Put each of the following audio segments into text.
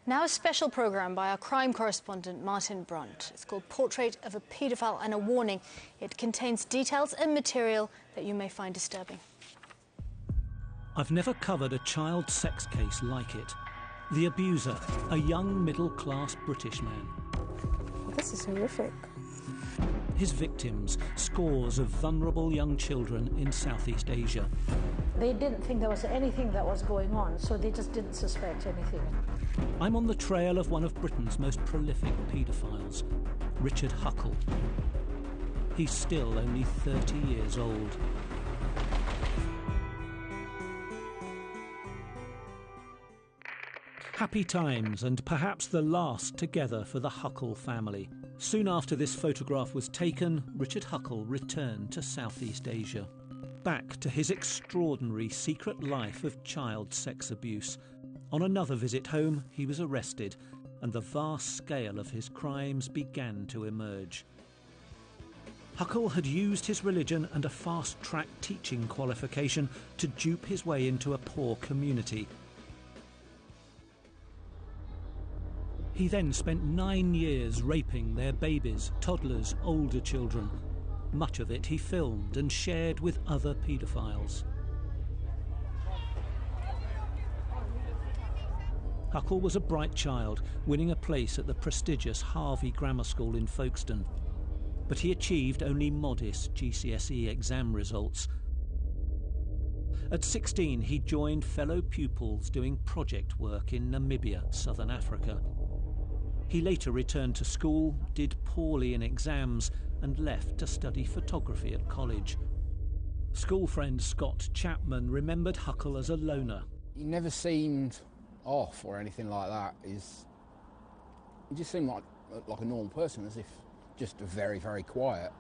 Now a special programme by our crime correspondent Martin Brunt. It's called Portrait of a Paedophile and a Warning. It contains details and material that you may find disturbing. I've never covered a child sex case like it. The abuser, a young middle-class British man. This is horrific. His victims, scores of vulnerable young children in Southeast Asia. They didn't think there was anything that was going on, so they just didn't suspect anything. I'm on the trail of one of Britain's most prolific paedophiles, Richard Huckle. He's still only 30 years old. Happy times, and perhaps the last together for the Huckle family. Soon after this photograph was taken, Richard Huckle returned to Southeast Asia. Back to his extraordinary secret life of child sex abuse. On another visit home, he was arrested, and the vast scale of his crimes began to emerge. Huckle had used his religion and a fast-track teaching qualification to dupe his way into a poor community. He then spent 9 years raping their babies, toddlers, older children. Much of it he filmed and shared with other paedophiles. Huckle was a bright child, winning a place at the prestigious Harvey Grammar School in Folkestone. But he achieved only modest GCSE exam results. At 16, he joined fellow pupils doing project work in Namibia, southern Africa. He later returned to school, did poorly in exams, and left to study photography at college. School friend Scott Chapman remembered Huckle as a loner. He never seemed off or anything like that. He just seemed like a normal person, as if just very, very quiet.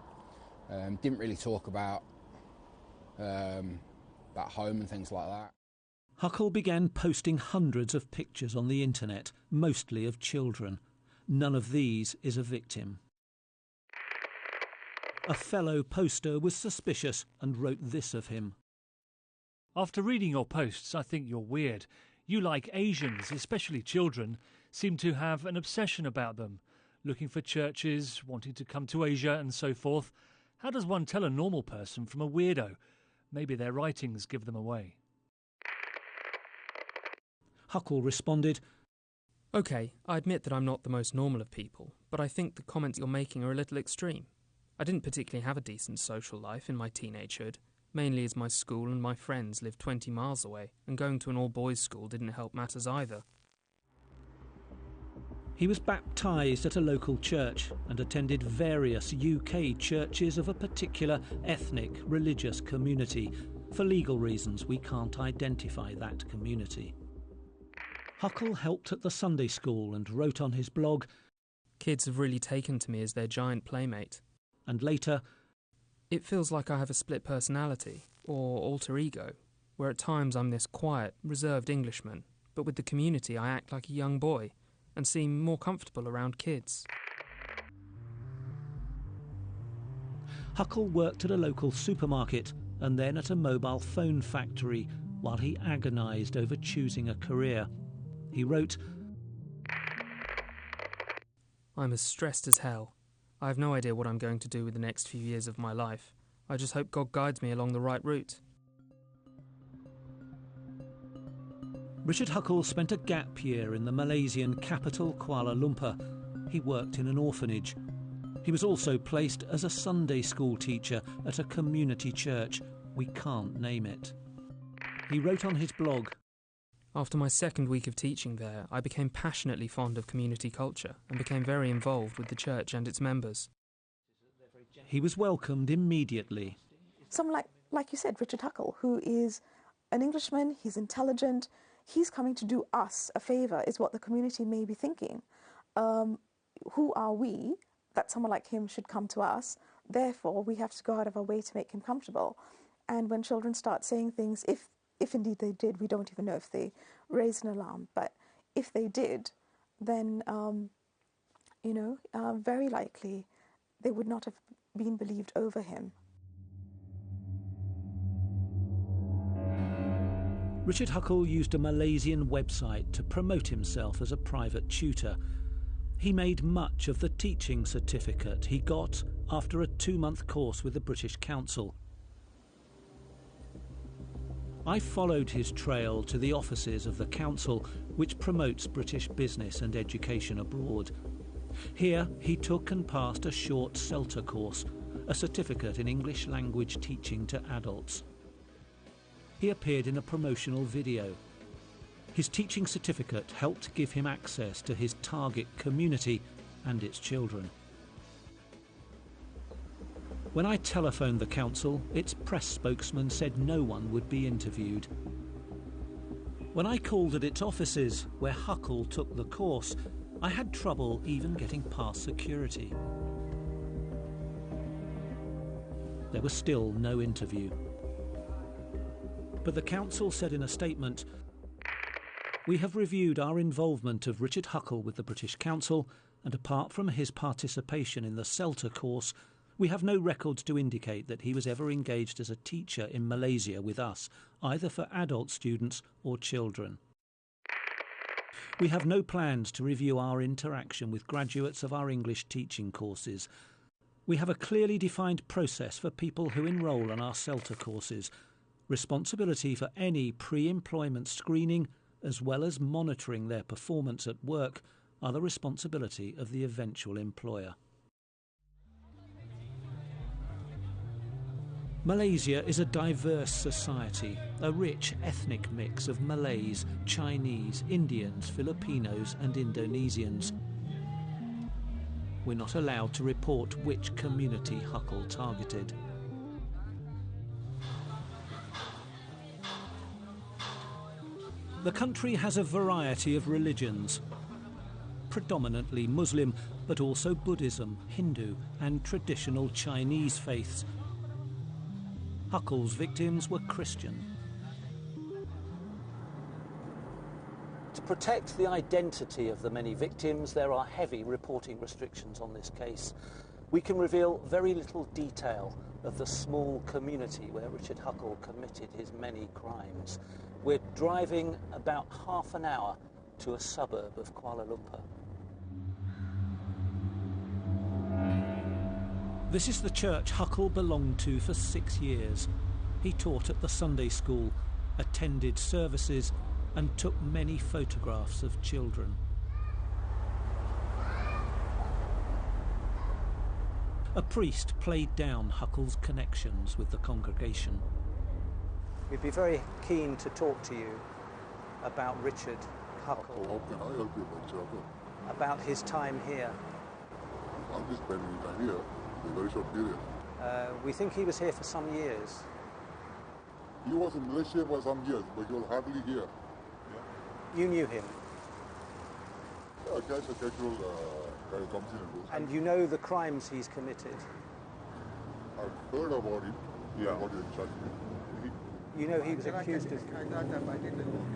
Didn't really talk about home and things like that. Huckle began posting hundreds of pictures on the internet, mostly of children. None of these is a victim. A fellow poster was suspicious and wrote this of him. After reading your posts, I think you're weird. You like Asians, especially children, seem to have an obsession about them, looking for churches, wanting to come to Asia and so forth. How does one tell a normal person from a weirdo? Maybe their writings give them away. Huckle responded, OK, I admit that I'm not the most normal of people, but I think the comments you're making are a little extreme. I didn't particularly have a decent social life in my teenagehood, mainly as my school and my friends lived 20 miles away, and going to an all-boys school didn't help matters either. He was baptised at a local church and attended various UK churches of a particular ethnic, religious community. For legal reasons, we can't identify that community. Huckle helped at the Sunday school and wrote on his blog, "Kids have really taken to me as their giant playmate." And later, "It feels like I have a split personality, or alter ego, where at times I'm this quiet, reserved Englishman, but with the community I act like a young boy and seem more comfortable around kids." Huckle worked at a local supermarket and then at a mobile phone factory while he agonised over choosing a career. He wrote, "I'm as stressed as hell. I have no idea what I'm going to do with the next few years of my life. I just hope God guides me along the right route." Richard Huckle spent a gap year in the Malaysian capital Kuala Lumpur. He worked in an orphanage. He was also placed as a Sunday school teacher at a community church. We can't name it. He wrote on his blog, "After my second week of teaching there, I became passionately fond of community culture and became very involved with the church and its members." He was welcomed immediately. Someone like you said, Richard Huckle, who is an Englishman, he's intelligent, he's coming to do us a favour, is what the community may be thinking. Who are we that someone like him should come to us? Therefore, we have to go out of our way to make him comfortable. And when children start saying things, if indeed they did, we don't even know if they raised an alarm, but if they did, then, very likely they would not have been believed over him. Richard Huckle used a Malaysian website to promote himself as a private tutor. He made much of the teaching certificate he got after a 2-month course with the British Council. I followed his trail to the offices of the Council, which promotes British business and education abroad. Here he took and passed a short CELTA course, a certificate in English language teaching to adults. He appeared in a promotional video. His teaching certificate helped give him access to his target community and its children. When I telephoned the council, its press spokesman said no one would be interviewed. When I called at its offices, where Huckle took the course, I had trouble even getting past security. There was still no interview. But the council said in a statement, "We have reviewed our involvement of Richard Huckle with the British Council, and apart from his participation in the CELTA course, we have no records to indicate that he was ever engaged as a teacher in Malaysia with us, either for adult students or children. We have no plans to review our interaction with graduates of our English teaching courses. We have a clearly defined process for people who enrol on our CELTA courses. Responsibility for any pre-employment screening, as well as monitoring their performance at work, are the responsibility of the eventual employer." Malaysia is a diverse society, a rich ethnic mix of Malays, Chinese, Indians, Filipinos and Indonesians. We're not allowed to report which community Huckle targeted. The country has a variety of religions, predominantly Muslim, but also Buddhism, Hindu and traditional Chinese faiths. Huckle's victims were Christian. To protect the identity of the many victims, there are heavy reporting restrictions on this case. We can reveal very little detail of the small community where Richard Huckle committed his many crimes. We're driving about half an hour to a suburb of Kuala Lumpur. This is the church Huckle belonged to for 6 years. He taught at the Sunday school, attended services and took many photographs of children. A priest played down Huckle's connections with the congregation. We'd be very keen to talk to you about Richard Huckle. How can I help you, my children? About his time here. I'll be spending time here. A very short period. We think he was here for some years. He was in Malaysia for some years, but he was hardly here. Yeah. You knew him? Yeah, a casual guy who comes in and goes. And you know the crimes he's committed? I've heard about him. Yeah. What he charged me. You know he was accused of...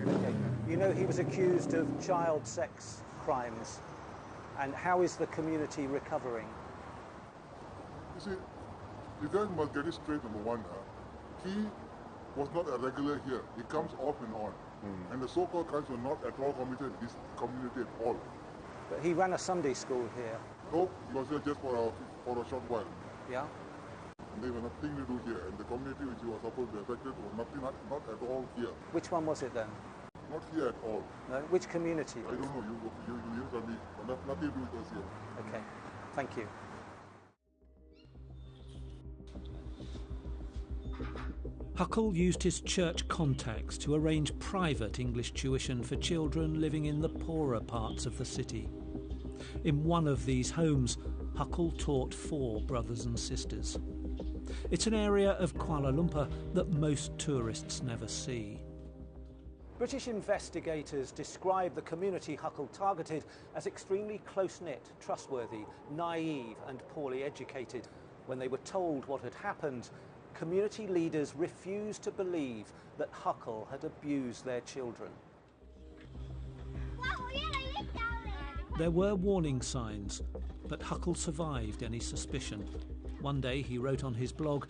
Okay. You know he was accused of child sex crimes. And how is the community recovering? You see, you guys must get it straight, number one. He was not a regular here. He comes off and on. And the so-called crimes were not at all committed in this community at all. But he ran a Sunday school here. No, he was here just for a short while. Yeah? And they were nothing to do here. And the community which he was supposed to be affected was nothing, not at all here. Which one was it then? Not here at all. No? Which community? I don't know. You tell me. Nothing to do with us here. Okay. Thank you. Huckle used his church contacts to arrange private English tuition for children living in the poorer parts of the city. In one of these homes, Huckle taught 4 brothers and sisters. It's an area of Kuala Lumpur that most tourists never see. British investigators describe the community Huckle targeted as extremely close-knit, trustworthy, naive and poorly educated. When they were told what had happened, community leaders refused to believe that Huckle had abused their children. There were warning signs, but Huckle survived any suspicion. One day he wrote on his blog,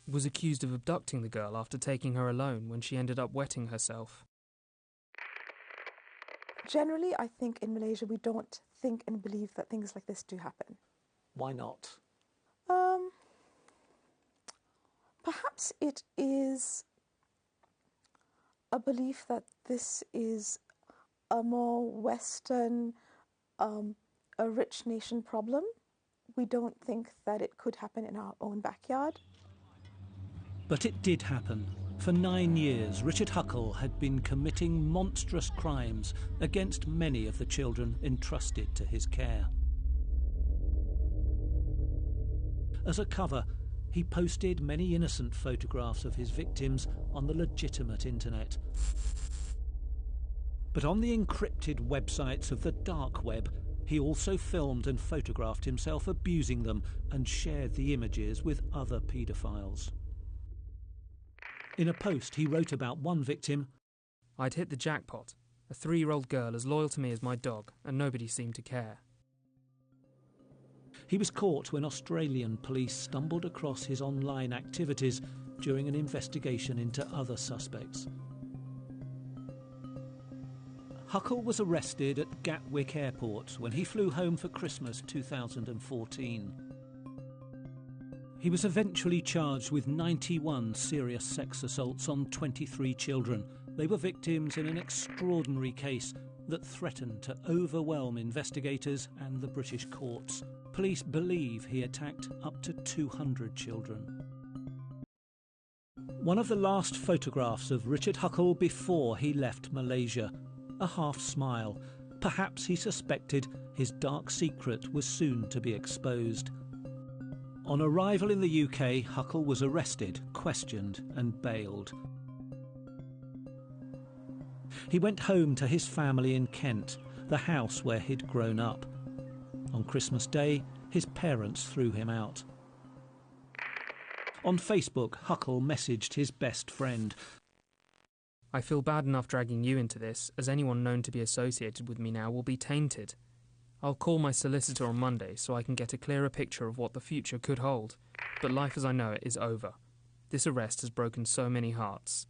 was accused of abducting the girl after taking her alone when she ended up wetting herself. Generally, I think in Malaysia we don't think and believe that things like this do happen. Why not? Perhaps it is a belief that this is a more Western, a rich nation problem. We don't think that it could happen in our own backyard. But it did happen. For 9 years, Richard Huckle had been committing monstrous crimes against many of the children entrusted to his care. As a cover, he posted many innocent photographs of his victims on the legitimate internet. But on the encrypted websites of the dark web, he also filmed and photographed himself abusing them and shared the images with other paedophiles. In a post, he wrote about one victim, "I'd hit the jackpot. A 3-year-old girl as loyal to me as my dog, and nobody seemed to care." He was caught when Australian police stumbled across his online activities during an investigation into other suspects. Huckle was arrested at Gatwick Airport when he flew home for Christmas 2014. He was eventually charged with 91 serious sex assaults on 23 children. They were victims in an extraordinary case that threatened to overwhelm investigators and the British courts. Police believe he attacked up to 200 children. One of the last photographs of Richard Huckle before he left Malaysia, a half smile. Perhaps he suspected his dark secret was soon to be exposed. On arrival in the UK, Huckle was arrested, questioned and bailed. He went home to his family in Kent, the house where he'd grown up. On Christmas Day, his parents threw him out. On Facebook, Huckle messaged his best friend. "I feel bad enough dragging you into this, as anyone known to be associated with me now will be tainted. I'll call my solicitor on Monday so I can get a clearer picture of what the future could hold. But life as I know it is over. This arrest has broken so many hearts."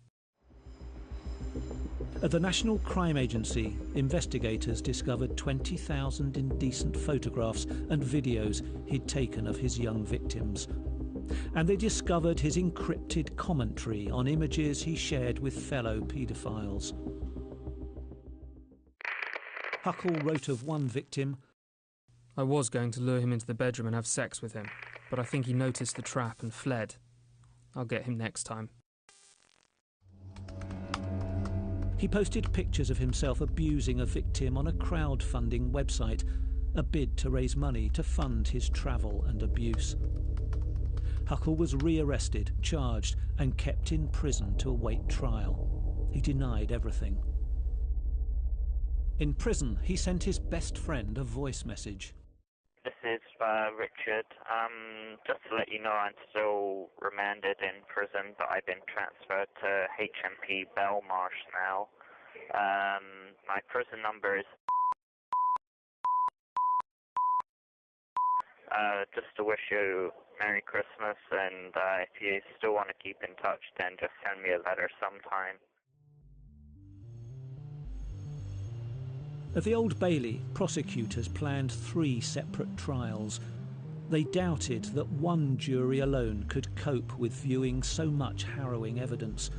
At the National Crime Agency, investigators discovered 20,000 indecent photographs and videos he'd taken of his young victims. And they discovered his encrypted commentary on images he shared with fellow paedophiles. Huckle wrote of one victim, "I was going to lure him into the bedroom and have sex with him, but I think he noticed the trap and fled. I'll get him next time." He posted pictures of himself abusing a victim on a crowdfunding website, a bid to raise money to fund his travel and abuse. Huckle was rearrested, charged and kept in prison to await trial. He denied everything. In prison, he sent his best friend a voice message. "This is Richard. Just to let you know, I'm still remanded in prison, but I've been transferred to HMP Belmarsh now. My prison number is... just to wish you Merry Christmas, and if you still want to keep in touch, then just send me a letter sometime." At the Old Bailey, prosecutors planned 3 separate trials. They doubted that one jury alone could cope with viewing so much harrowing evidence.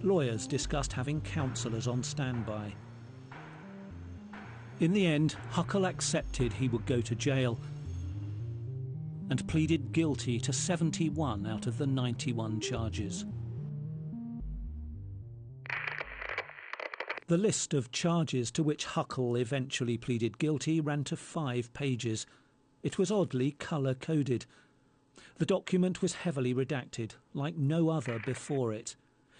Lawyers discussed having counsellors on standby. In the end, Huckle accepted he would go to jail and pleaded guilty to 71 out of the 91 charges. The list of charges to which Huckle eventually pleaded guilty ran to 5 pages. It was oddly colour-coded. The document was heavily redacted, like no other before it.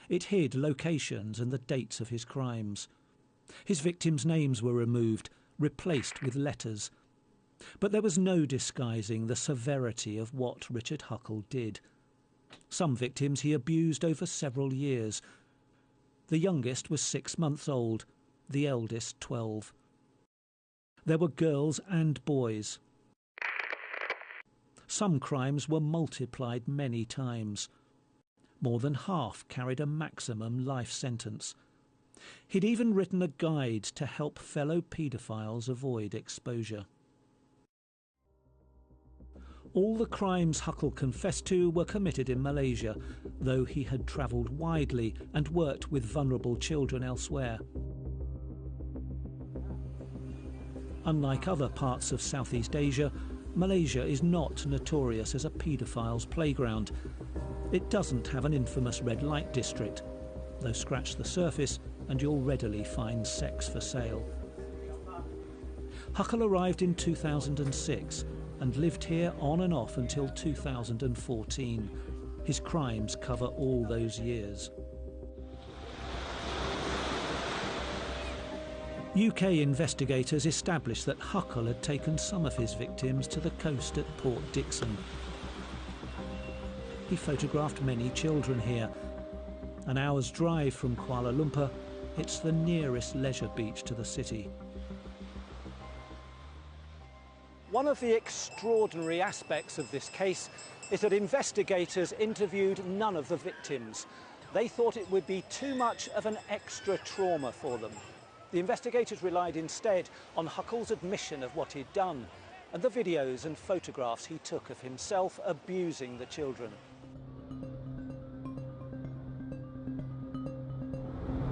It hid locations and the dates of his crimes. His victims' names were removed, replaced with letters. But there was no disguising the severity of what Richard Huckle did. Some victims he abused over several years. The youngest was 6 months old, the eldest 12. There were girls and boys. Some crimes were multiplied many times. More than half carried a maximum life sentence. He'd even written a guide to help fellow paedophiles avoid exposure. All the crimes Huckle confessed to were committed in Malaysia, though he had travelled widely and worked with vulnerable children elsewhere. Unlike other parts of Southeast Asia, Malaysia is not notorious as a paedophile's playground. It doesn't have an infamous red light district, though scratch the surface and you'll readily find sex for sale. Huckle arrived in 2006 and lived here on and off until 2014. His crimes cover all those years. UK investigators established that Huckle had taken some of his victims to the coast at Port Dickson. He photographed many children here. An hour's drive from Kuala Lumpur, it's the nearest leisure beach to the city. One of the extraordinary aspects of this case is that investigators interviewed none of the victims. They thought it would be too much of an extra trauma for them. The investigators relied instead on Huckle's admission of what he'd done and the videos and photographs he took of himself abusing the children.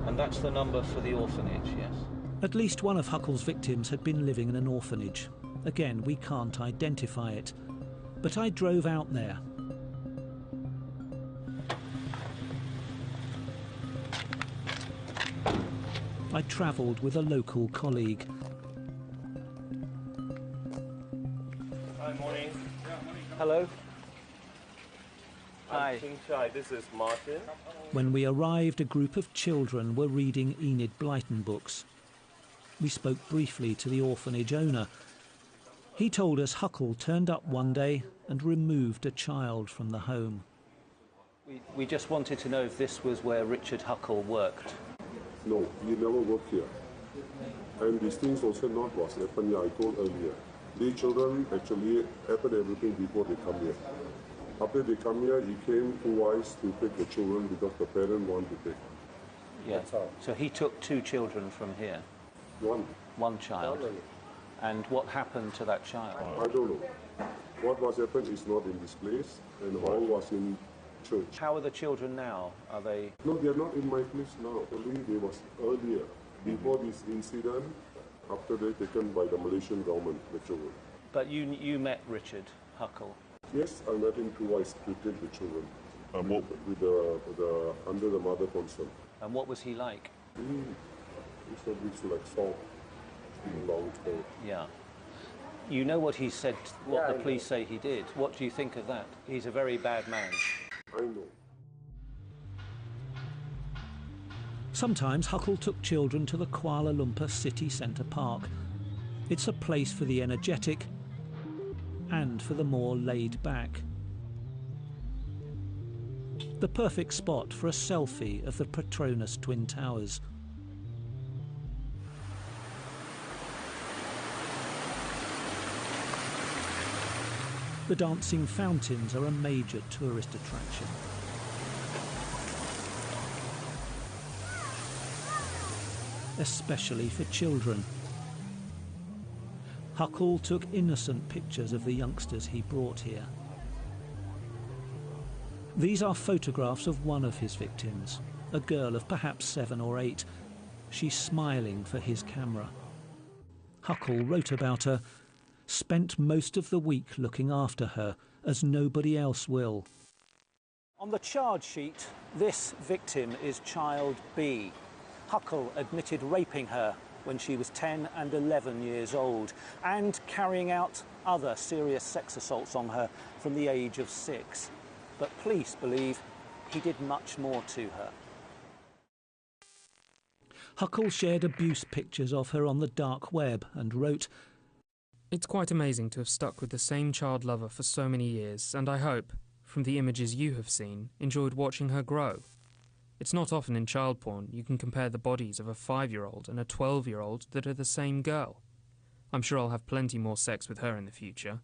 And that's the number for the orphanage, yes? At least one of Huckle's victims had been living in an orphanage. Again, we can't identify it, but I drove out there. I travelled with a local colleague. Hi, morning. Hello. Hi. This is Martin. When we arrived, a group of children were reading Enid Blyton books. We spoke briefly to the orphanage owner. He told us Huckle turned up one day and removed a child from the home. We just wanted to know if this was where Richard Huckle worked. No, he never worked here. And these things also not was happened here, I told earlier. The children actually happen everything before they come here. After they come here, he came twice to take the children because the parent wanted to take. Yeah. So he took two children from here? One child. And what happened to that child? I don't know. What was happened is not in this place, and all was in church. How are the children now? Are they? No, they are not in my place now. Only they was earlier, before this incident, after they taken by the Malaysian government, the children. But you met Richard Huckle? Yes, I met him twice to take the children. With the under the mother concern. And what was he like? He said it's like salt. Long term. Yeah. You know what he said, what the police say he did. What do you think of that? He's a very bad man. I know. Sometimes Huckle took children to the Kuala Lumpur city centre park. It's a place for the energetic and for the more laid back. The perfect spot for a selfie of the Petronas Twin Towers. The dancing fountains are a major tourist attraction. Especially for children. Huckle took innocent pictures of the youngsters he brought here. These are photographs of one of his victims, a girl of perhaps 7 or 8. She's smiling for his camera. Huckle wrote about her, spent most of the week looking after her, as nobody else will. On the charge sheet, this victim is child B. Huckle admitted raping her when she was 10 and 11 years old and carrying out other serious sex assaults on her from the age of 6. But police believe he did much more to her. Huckle shared abuse pictures of her on the dark web and wrote, "It's quite amazing to have stuck with the same child lover for so many years, and I hope, from the images you have seen, enjoyed watching her grow. It's not often in child porn you can compare the bodies of a 5-year-old and a 12-year-old that are the same girl. I'm sure I'll have plenty more sex with her in the future."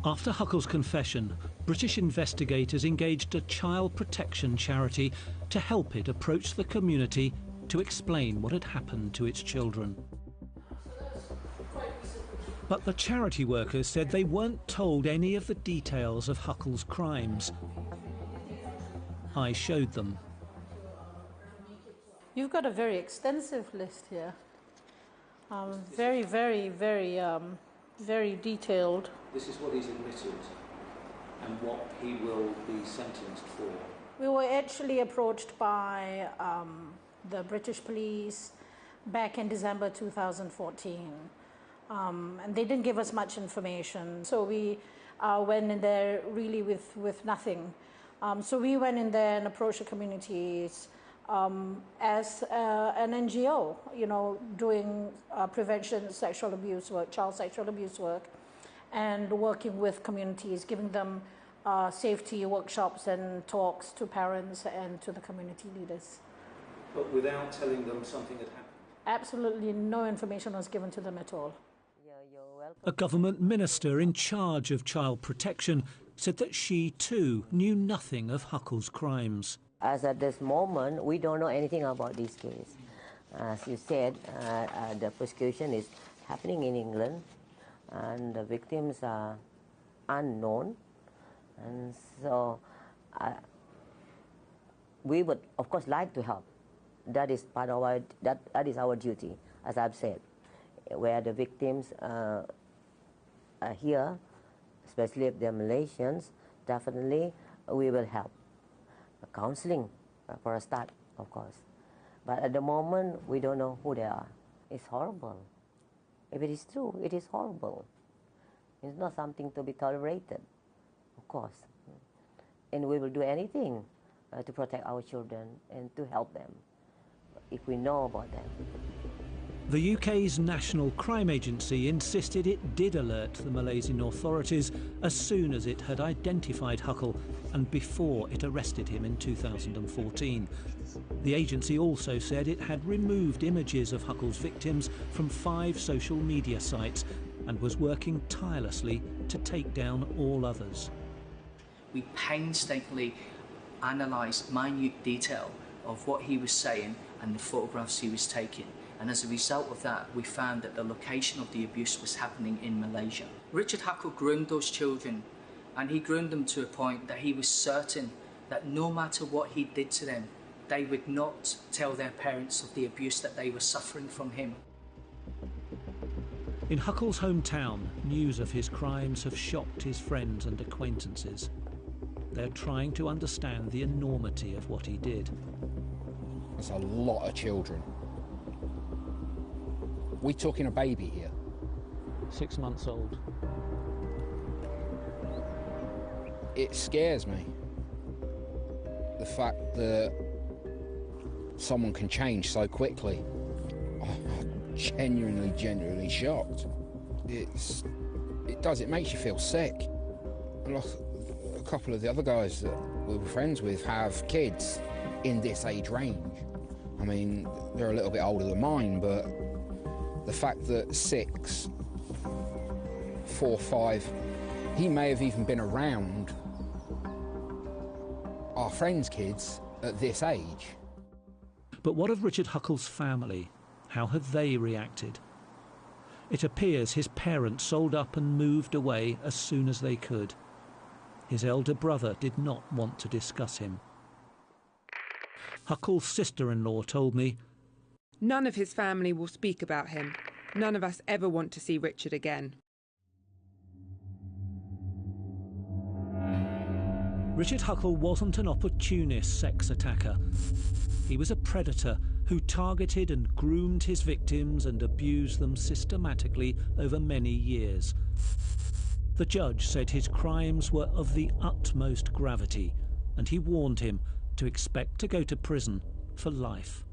After Huckle's confession, British investigators engaged a child protection charity to help it approach the community to explain what had happened to its children. But the charity workers said they weren't told any of the details of Huckle's crimes. I showed them. You've got a very extensive list here. Very, very, very, very detailed. This is what he's admitted and what he will be sentenced for. We were actually approached by the British police back in December 2014. And they didn't give us much information. So we went in there really with nothing. So we went in there and approached the communities as an NGO, you know, doing prevention, sexual abuse work, child sexual abuse work, and working with communities, giving them safety workshops and talks to parents and to the community leaders. But without telling them something had happened? Absolutely no information was given to them at all. A government minister in charge of child protection said that she too knew nothing of Huckle's crimes. As at this moment, we don't know anything about this case. As you said, the prosecution is happening in England and the victims are unknown. And so we would, of course, like to help. That is part of our, that is our duty, as I've said. Where the victims are here, especially if they're Malaysians, definitely we will help. Counseling for a start, of course. But at the moment, we don't know who they are. It's horrible. If it is true, it is horrible. It's not something to be tolerated, of course. And we will do anything to protect our children and to help them if we know about them. The UK's National Crime Agency insisted it did alert the Malaysian authorities as soon as it had identified Huckle and before it arrested him in 2014. The agency also said it had removed images of Huckle's victims from 5 social media sites and was working tirelessly to take down all others. We painstakingly analysed minute detail of what he was saying and the photographs he was taking. And as a result of that, we found that the location of the abuse was happening in Malaysia. Richard Huckle groomed those children, and he groomed them to a point that he was certain that no matter what he did to them, they would not tell their parents of the abuse that they were suffering from him. In Huckle's hometown, news of his crimes have shocked his friends and acquaintances. They're trying to understand the enormity of what he did. There's a lot of children. We're talking a baby here. 6 months old. It scares me. The fact that someone can change so quickly. I'm genuinely shocked. It makes you feel sick. Like a couple of the other guys that we were friends with have kids in this age range. I mean, they're a little bit older than mine, but the fact that 6, 4, 5, he may have even been around our friends' kids at this age. But what of Richard Huckle's family? How had they reacted? It appears his parents sold up and moved away as soon as they could. His elder brother did not want to discuss him. Huckle's sister-in-law told me, "None of his family will speak about him. None of us ever want to see Richard again." Richard Huckle wasn't an opportunist sex attacker. He was a predator who targeted and groomed his victims and abused them systematically over many years. The judge said his crimes were of the utmost gravity, and he warned him to expect to go to prison for life.